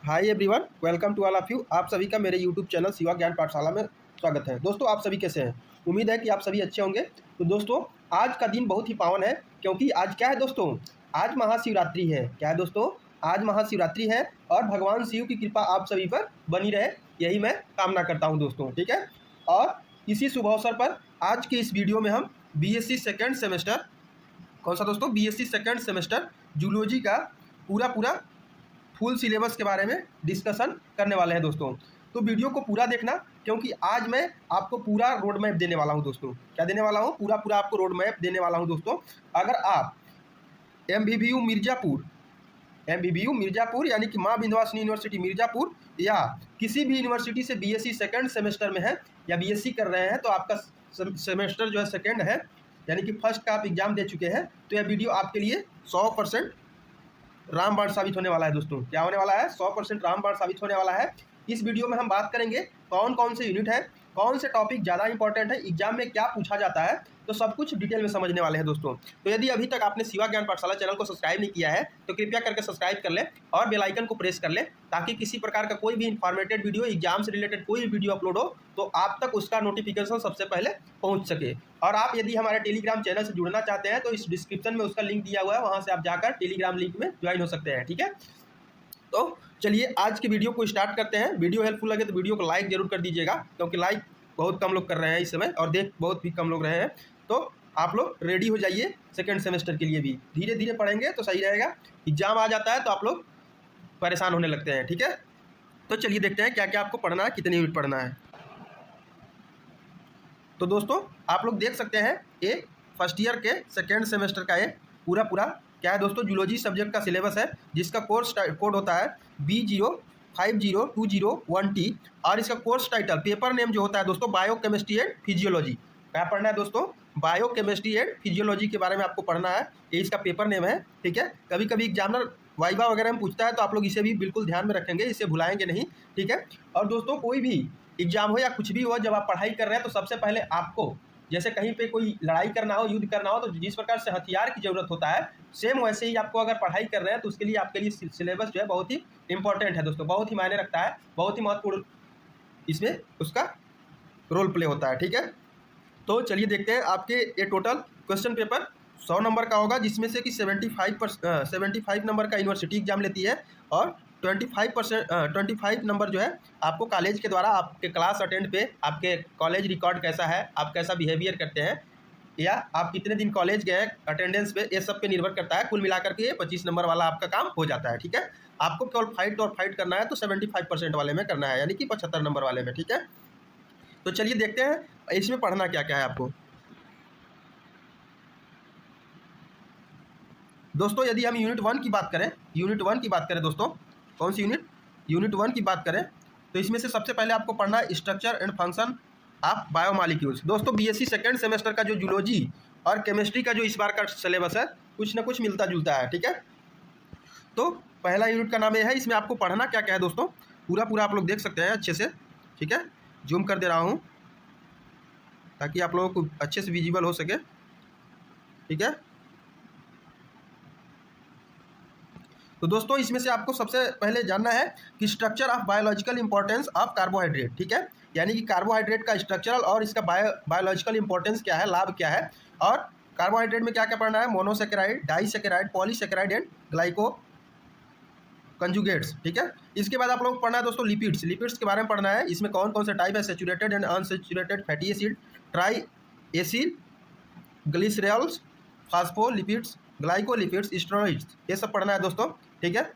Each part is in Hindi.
Hi everyone, welcome to all of you. आप सभी का मेरे यूट्यूब चैनल शिवा ज्ञान पाठशाला में स्वागत है। दोस्तों, आप सभी कैसे हैं? उम्मीद है कि आप सभी अच्छे होंगे। तो दोस्तों, आज का दिन बहुत ही पावन है, क्योंकि आज क्या है दोस्तों? आज महाशिवरात्रि है। क्या है दोस्तों? आज महाशिवरात्रि है और भगवान शिव की कृपा आप सभी पर बनी रहे, यही मैं कामना करता हूँ दोस्तों। ठीक है। और इसी शुभ अवसर पर आज के इस वीडियो में हम बीएससी सेकेंड सेमेस्टर, कौन सा दोस्तों? बीएससी सेकेंड सेमेस्टर जूलॉजी का पूरा फुल सिलेबस के बारे में डिस्कशन करने वाले हैं दोस्तों। तो वीडियो को पूरा देखना, क्योंकि आज मैं आपको पूरा रोड मैप देने वाला हूं दोस्तों। क्या देने वाला हूं? पूरा आपको रोड मैप देने वाला हूं दोस्तों। अगर आप एमबीबीयू मिर्ज़ापुर यानी कि माँ विंध्यवासिनी यूनिवर्सिटी मिर्ज़ापुर या किसी भी यूनिवर्सिटी से बीएससी सेकेंड सेमेस्टर में है या बीएससी कर रहे हैं, तो आपका सेमेस्टर जो है सेकेंड है, यानी कि फर्स्ट का आप एग्जाम दे चुके हैं, तो यह वीडियो आपके लिए 100% रामबाण साबित होने वाला है दोस्तों। क्या होने वाला है? 100% रामबाण साबित होने वाला है। इस वीडियो में हम बात करेंगे कौन कौन से यूनिट है, कौन से टॉपिक ज़्यादा इंपॉर्टेंट है, एग्जाम में क्या पूछा जाता है, तो सब कुछ डिटेल में समझने वाले हैं दोस्तों। तो यदि अभी तक आपने शिवा ज्ञान पाठशाला चैनल को सब्सक्राइब नहीं किया है, तो कृपया करके सब्सक्राइब कर लें और बेल आइकन को प्रेस कर लें, ताकि किसी प्रकार का कोई भी इंफॉर्मेटेड वीडियो, एग्जाम से रिलेटेड कोई भी वीडियो अपलोड हो तो आप तक उसका नोटिफिकेशन सबसे पहले पहुंच सके। और आप यदि हमारे टेलीग्राम चैनल से जुड़ना चाहते हैं, तो इस डिस्क्रिप्शन में उसका लिंक दिया हुआ है, वहाँ से आप जाकर टेलीग्राम लिंक में ज्वाइन हो सकते हैं। ठीक है। तो चलिए आज की वीडियो को स्टार्ट करते हैं। वीडियो हेल्पफुल लगे तो वीडियो को लाइक जरूर कर दीजिएगा, क्योंकि लाइक बहुत कम लोग कर रहे हैं इस समय और देख बहुत भी कम लोग रहे हैं। तो आप लोग रेडी हो जाइए सेकेंड सेमेस्टर के लिए भी। धीरे धीरे पढ़ेंगे तो सही रहेगा। एग्जाम आ जाता है तो आप लोग परेशान होने लगते हैं। ठीक है। तो चलिए देखते हैं क्या क्या आपको पढ़ना है, कितने यूनिट पढ़ना है। तो दोस्तों, आप लोग देख सकते हैं ये फर्स्ट ईयर के सेकेंड सेमेस्टर का ये पूरा क्या है दोस्तों? जूलॉजी सब्जेक्ट का सिलेबस है, जिसका कोर्स कोड होता है B050201T। और इसका कोर्स टाइटल, पेपर नेम जो होता है दोस्तों, बायोकेमिस्ट्री एंड फिजियोलॉजी। क्या पढ़ना है दोस्तों? बायोकेमिस्ट्री एंड फिजियोलॉजी के बारे में आपको पढ़ना है। ये इसका पेपर नेम है। ठीक है। कभी कभी एग्जामिनर वाइवा वगैरह में पूछता है, तो आप लोग इसे भी बिल्कुल ध्यान में रखेंगे, इसे भुलाएंगे नहीं। ठीक है। और दोस्तों, कोई भी एग्जाम हो या कुछ भी हो, जब आप पढ़ाई कर रहे हैं तो सबसे पहले आपको, जैसे कहीं पे कोई लड़ाई करना हो, युद्ध करना हो, तो जिस प्रकार से हथियार की ज़रूरत होता है, सेम वैसे ही आपको अगर पढ़ाई कर रहे हैं तो उसके लिए आपके लिए सिलेबस जो है बहुत ही इंपॉर्टेंट है दोस्तों, बहुत ही मायने रखता है, बहुत ही महत्वपूर्ण इसमें उसका रोल प्ले होता है। ठीक है। तो चलिए देखते हैं। आपके ये टोटल क्वेश्चन पेपर 100 नंबर का होगा, जिसमें से कि 75 नंबर का यूनिवर्सिटी एग्जाम लेती है और 25 नंबर जो है आपको कॉलेज के द्वारा आपके क्लास अटेंड पे, आपके कॉलेज रिकॉर्ड कैसा है, आप कैसा बिहेवियर करते हैं, या आप कितने दिन कॉलेज गए अटेंडेंस पे, ये सब पे निर्भर करता है। कुल मिलाकर के 25 नंबर वाला आपका काम हो जाता है। ठीक है। आपको केवल फाइट करना है तो 75% वाले में करना है, यानी कि 75 नंबर वाले में। ठीक है। तो चलिए देखते हैं इसमें पढ़ना क्या क्या है आपको दोस्तों। यदि हम यूनिट 1 की बात करें दोस्तों, कौन सी यूनिट 1 की बात करें, तो इसमें से सबसे पहले आपको पढ़ना है structure and function of biomolecules. दोस्तों, बीएससी सेकेंड सेमेस्टर का जो जूलॉजी और केमिस्ट्री का जो इस बार का सिलेबस है, कुछ ना कुछ मिलता जुलता है। ठीक है। तो पहला यूनिट का नाम यह है। इसमें आपको पढ़ना क्या क्या है दोस्तों, पूरा आप लोग देख सकते हैं अच्छे से। ठीक है। जूम कर दे रहा हूँ ताकि आप लोगों को अच्छे से विजिबल हो सके। ठीक है। तो दोस्तों, इसमें से आपको सबसे पहले जानना है कि structure of biological importance of carbohydrate. ठीक है। यानी कि कार्बोहाइड्रेट का स्ट्रक्चरल और इसका बायोलॉजिकल इंपॉर्टेंस क्या है, लाभ क्या है, और कार्बोहाइड्रेट में क्या क्या पढ़ना है, monosaccharide, disaccharide, polysaccharide and glyco conjugates. ठीक है। इसके बाद आप लोग पढ़ना है दोस्तों लिपिड्स के बारे में पढ़ना है। इसमें कौन कौन से टाइप है, saturated and unsaturated fatty acid, try acid glycerols, phospholipids, glycolipids, steroids, ये सब पढ़ना है दोस्तों। ठीक है।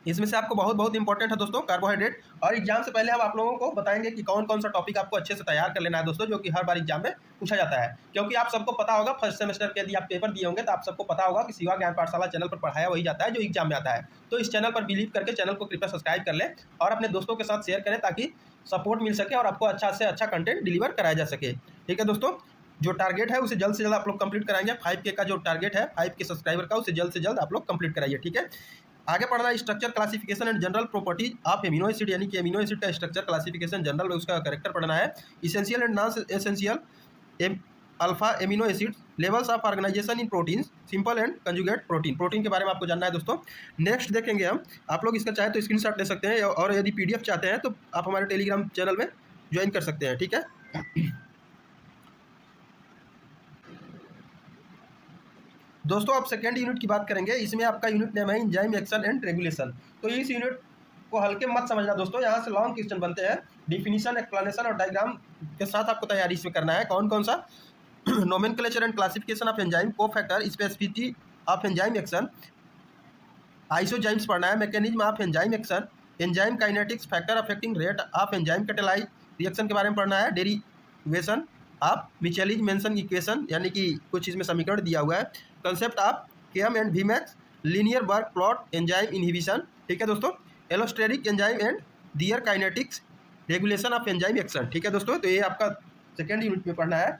इसमें से आपको बहुत इंपॉर्टेंट है दोस्तों कार्बोहाइड्रेट। और एग्जाम से पहले हम आप लोगों को बताएंगे कि कौन कौन सा टॉपिक आपको अच्छे से तैयार कर लेना है दोस्तों, जो कि हर बार एग्जाम में पूछा जाता है। क्योंकि आप सबको पता होगा, फर्स्ट सेमेस्टर के यदि आप पेपर दिए होंगे तो आप सबको पता होगा कि शिवा ज्ञान पाठशाला चैनल पर पढ़ाया वही जाता है जो एग्जाम में आता है। तो इस चैनल पर बिलीव करके चैनल को कृपया सब्सक्राइब कर लें और अपने दोस्तों के साथ शेयर करें, ताकि सपोर्ट मिल सके और आपको अच्छा से अच्छा कंटेंट डिलीवर कराया जा सके। ठीक है दोस्तों। जो टारगेट है उसे जल्द से जल्द आप लोग कंप्लीट कराएंगे। 5K का जो टारगेट है 5K सब्सक्राइबर का, उसे जल्द से जल्द आप लोग कंप्लीट कराइए। ठीक है। आगे पढ़ना है structure classification and general properties of amino acid, यानी कि एमिनो एसिड का स्ट्रक्चर क्लासिफिकेशन जनरल उसका कैरेक्टर पढ़ना है। Essential and non essential alpha amino acid levels of organization in protein, simple and conjugate protein, protein के बारे में आपको जानना है दोस्तों। नेक्स्ट देखेंगे हम, आप लोग इसका चाहे तो स्क्रीनशॉट ले सकते हैं, और यदि PDF चाहते हैं तो आप हमारे टेलीग्राम चैनल में ज्वाइन कर सकते हैं, ठीक है। दोस्तों अब सेकेंड यूनिट की बात करेंगे। इसमें आपका यूनिट नेम है एंजाइम एक्शन एंड रेगुलेशन। तो इस यूनिट को हल्के मत समझना दोस्तों, यहाँ से लॉन्ग क्वेश्चन बनते हैं, डिफिनीशन, एक्सप्लेनेशन और डायग्राम के साथ आपको तैयारी इसमें करना है। कौन कौन सा? Nomenclature and classification of enzyme, cofactor, specificity of enzyme action, isozymes पढ़ना है, mechanism of enzyme action, enzyme kinetics, factor affecting rate of enzyme catalyze reaction के बारे में पढ़ना है, derivation of Michaelis Menten equation, यानी कि कुछ इसमें समीकरण दिया हुआ है, concept of Km and Vmax, Lineweaver Burk plot enzyme inhibition, ठीक है दोस्तों, allosteric enzyme and their kinetics, regulation of enzyme action, ठीक है दोस्तों। तो ये आपका सेकेंड यूनिट में पढ़ना है।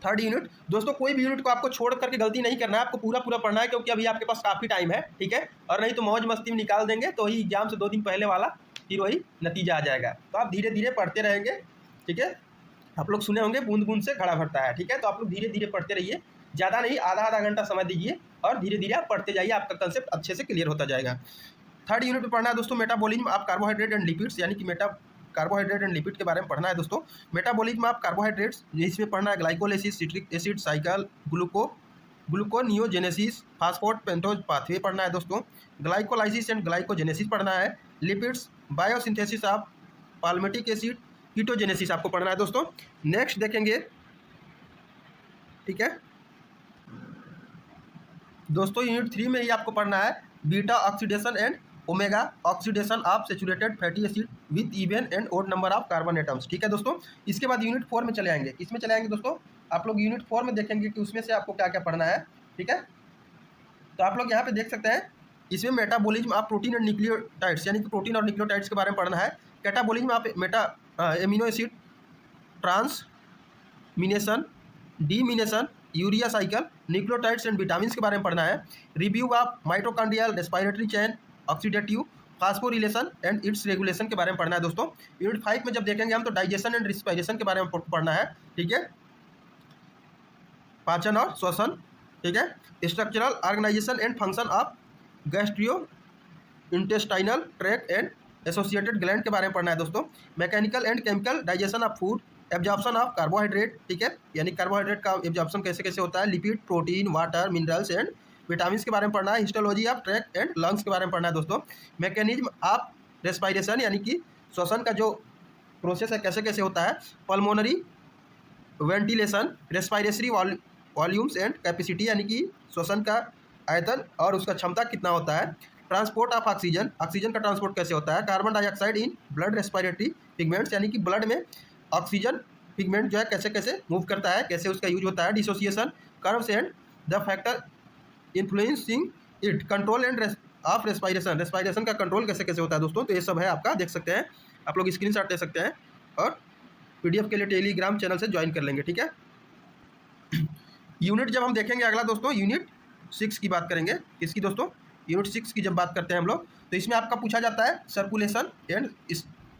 थर्ड यूनिट दोस्तों, कोई भी यूनिट को आपको छोड़ करके गलती नहीं करना है, आपको पूरा पूरा पढ़ना है, क्योंकि अभी आपके पास काफ़ी टाइम है, ठीक है। और नहीं तो मौज मस्ती में निकाल देंगे तो ही एग्जाम से 2 दिन पहले वाला फिर वही नतीजा आ जाएगा। तो आप धीरे धीरे पढ़ते रहेंगे, ठीक है। आप लोग सुने होंगे बूंद बूंद से घड़ा भरता है, ठीक है। तो आप लोग धीरे धीरे पढ़ते रहिए, ज़्यादा नहीं, आधा घंटा समय दीजिए और धीरे धीरे आप पढ़ते जाइए, आपका कंसेप्ट अच्छे से क्लियर होता जाएगा। थर्ड यूनिट में पढ़ना है दोस्तों metabolism of carbohydrate and lipids, यानी कि कार्बोहाइड्रेट एंड लिपिड के बारे में पढ़ना है दोस्तों। मेटाबॉलिज्म ऑफ कार्बोहाइड्रेट्स, इसमें पढ़ना है glycolysis, citric acid cycle, gluconeogenesis, phosphate pentose pathway पढ़ना है दोस्तों। ग्लाइकोलाइसिस एंड ग्लाइकोजेनेसिस पढ़ना है। Lipids, biosynthesis of palmitic acid, ketogenesis आपको पढ़ना है दोस्तों। नेक्स्ट देखेंगे, ठीक है दोस्तों, यूनिट 3 में ही आपको पढ़ना है beta oxidation and omega oxidation of saturated fatty acid with even and odd number of carbon atoms, ठीक है दोस्तों। इसके बाद यूनिट 4 में चले आएंगे। इसमें चले आएंगे दोस्तों, आप लोग यूनिट 4 में देखेंगे कि उसमें से आपको क्या क्या पढ़ना है, ठीक है। तो आप लोग यहाँ पे देख सकते हैं, इसमें metabolism of protein and nucleotides, यानी कि प्रोटीन और न्यूक्लियोटाइड्स के बारे में पढ़ना है। Catabolism of amino acid transamination, deamination, urea cycle, nucleotides and vitamin के बारे में पढ़ना है। Review of mitochondrial respiratory chain, oxidative phosphorylation and its regulation के बारे में पढ़ना है दोस्तों। यूनिट 5 में जब देखेंगे हम तो डाइजेशन एंड रेस्पिरेशन के बारे में पढ़ना है, ठीक है, पाचन और श्वसन, ठीक है। Structural organization and function of gastro intestinal tract and associated gland के बारे में पढ़ना है दोस्तों। Mechanical and chemical digestion of food, absorption of carbohydrate, ठीक है, यानी कार्बोहाइड्रेट का एब्जॉर्प्शन कैसे कैसे होता है। Lipid, protein, water, minerals and vitamin के बारे में पढ़ना है। Histology of track and lungs के बारे में पढ़ना है दोस्तों। मैकेनिज्म ऑफ रेस्पिरेशन, यानी कि श्वसन का जो प्रोसेस है कैसे कैसे होता है। Pulmonary ventilation, respiratory volumes and capacity, यानी कि श्वसन का आयतन और उसका क्षमता कितना होता है। ट्रांसपोर्ट ऑफ ऑक्सीजन, ऑक्सीजन का ट्रांसपोर्ट कैसे होता है। Carbon dioxide in blood respiratory pigments, यानी कि ब्लड में ऑक्सीजन पिगमेंट जो है कैसे कैसे मूव करता है, कैसे उसका यूज होता है। Dissociation curves and the factor influencing it, control end of respiration, respiration का कंट्रोल कैसे कैसे होता है दोस्तों। तो ये सब है आपका, देख सकते हैं आप लोग, स्क्रीनशॉट ले सकते हैं और PDF के लिए टेलीग्राम चैनल से ज्वाइन कर लेंगे, ठीक है। यूनिट जब हम देखेंगे अगला दोस्तों, यूनिट 6 की बात करेंगे। किसकी दोस्तों? यूनिट 6 की जब बात करते हैं हम लोग, तो इसमें आपका पूछा जाता है सर्कुलेशन एंड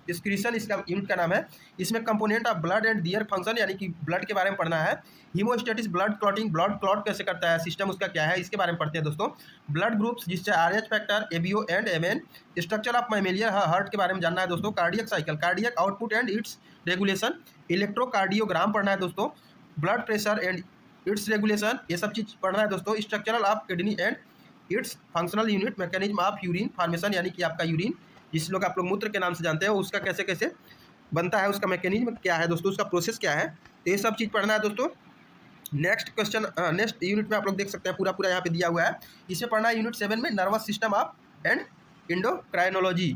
एक्सक्रीशन, इसका यूनिट का नाम है। इसमें component of blood and their function, यानी कि ब्लड के बारे में पढ़ना है। Haemostasis, blood clotting, blood clot कैसे करता है, सिस्टम उसका क्या है, इसके बारे में पढ़ते हैं दोस्तों। ब्लड ग्रुप्स, जिससे RH factor, ABO and MN। Structure of mammalian heart के बारे में जानना है दोस्तों। Cardiac cycle, cardiac output and its regulation. Electrocardiogram पढ़ना है दोस्तों। Blood pressure and its regulation, ये सब चीज़ पढ़ना है दोस्तों। Structural of kidney and its functional unit. Mechanism of urine formation, यानी कि आपका यूरिन जिस लोग आप लोग मूत्र के नाम से जानते हैं, उसका कैसे कैसे बनता है, उसका मैकेनिज्म क्या है दोस्तों, उसका प्रोसेस क्या है, तो ये सब चीज़ पढ़ना है दोस्तों। नेक्स्ट क्वेश्चन, नेक्स्ट यूनिट में आप लोग देख सकते हैं पूरा पूरा यहाँ पे दिया हुआ है। इसमें पढ़ना है यूनिट 7 में nervous system of and endocrinology.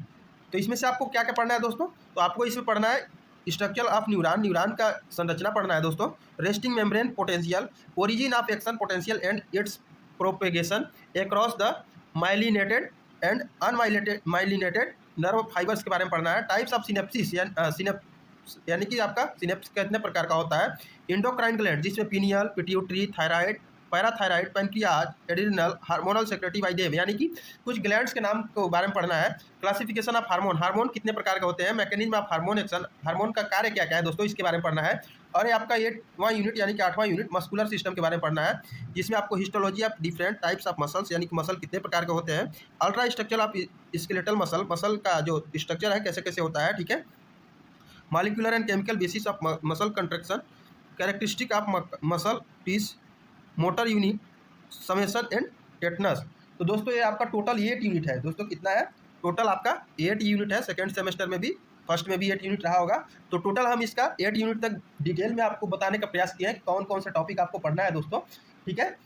तो इसमें से आपको क्या क्या पढ़ना है दोस्तों, तो आपको इसमें पढ़ना है स्ट्रक्चर ऑफ न्यूरॉन, न्यूरॉन का संरचना पढ़ना है दोस्तों। Resting membrane potential, origin of action potential and it's propagation across the myelinated and unmyelinated nerve fibres के बारे में पढ़ना है। टाइप्स ऑफ सिनेप्सिस, यानी कि आपका सिनेप्स कितने प्रकार का होता है। इंडोक्राइन ग्लैंड, जिसमें pineal, pituitary, thyroid, parathyroid, pancreas, adrenal, hormonal secretary bye them, यानी कि कुछ ग्लैंड्स के नाम के बारे में पढ़ना है। क्लासिफिकेशन ऑफ हार्मोन, हार्मोन कितने प्रकार के होते हैं, mechanism of hormone action, hormone का कार्य क्या क्या है दोस्तों, इसके बारे में पढ़ना है। और ये आपका 8वां यूनिट यानी कि 8वां यूनिट मस्कुलर सिस्टम के बारे में पढ़ना है, जिसमें आपको histology of different types of muscles, यानी कि मसल कितने प्रकार के होते हैं, ultra structure of skeletal muscle, muscle का जो स्ट्रक्चर है कैसे कैसे होता है, ठीक है, molecular and chemical basis of muscle contraction, characteristic of muscle twitch, motor unit, summation and tetanus. तो दोस्तों ये आपका टोटल 8 यूनिट है दोस्तों, कितना है टोटल आपका 8 यूनिट है। सेकेंड सेमेस्टर में भी, फर्स्ट में भी 8 यूनिट रहा होगा। तो टोटल हम इसका 8 यूनिट तक डिटेल में आपको बताने का प्रयास किया है कि कौन कौन सा टॉपिक आपको पढ़ना है दोस्तों, ठीक है।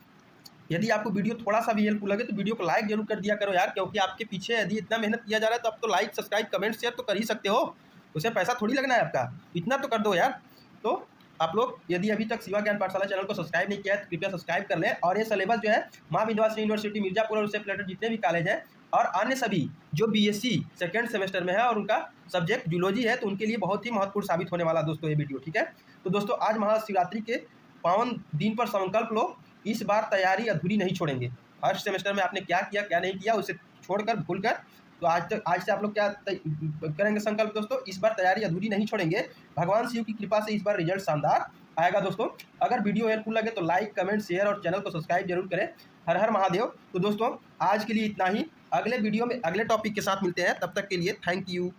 यदि आपको वीडियो थोड़ा सा भी हेल्पफुल लगे तो वीडियो को लाइक जरूर कर दिया करो यार, क्योंकि आपके पीछे यदि इतना मेहनत किया जा रहा है तो आप तो लाइक सब्सक्राइब कमेंट शेयर तो कर ही सकते हो, उसे पैसा थोड़ी लगना है आपका, इतना तो कर दो यार। तो आप लोग यदि अभी तक शिवा ज्ञान पाठशाला चैनल को सब्सक्राइब नहीं किया है तो कृपया सब्सक्राइब कर लें। और ये सिलेबस जो है माँ विंध्यवासिनी यूनिवर्सिटी मिर्जापुर और उससे रिलेटेड जितने भी कॉलेज हैं और अन्य सभी जो बीएससी सेकेंड सेमेस्टर में है और उनका सब्जेक्ट जूलॉजी है, तो उनके लिए बहुत ही महत्वपूर्ण साबित होने वाला दोस्तों ये वीडियो, ठीक है। तो दोस्तों आज महाशिवरात्रि के पावन दिन पर संकल्प लो, इस बार तैयारी अधूरी नहीं छोड़ेंगे। फर्स्ट सेमेस्टर में आपने क्या किया क्या नहीं किया उसे छोड़कर भूलकर, तो आज से आप लोग क्या करेंगे संकल्प दोस्तों, इस बार तैयारी अधूरी नहीं छोड़ेंगे। भगवान शिव की कृपा से इस बार रिजल्ट शानदार आएगा दोस्तों। अगर वीडियो हेल्पफुल लगे तो लाइक कमेंट शेयर और चैनल को सब्सक्राइब जरूर करें। हर हर महादेव। तो दोस्तों आज के लिए इतना ही, अगले वीडियो में अगले टॉपिक के साथ मिलते हैं, तब तक के लिए थैंक यू।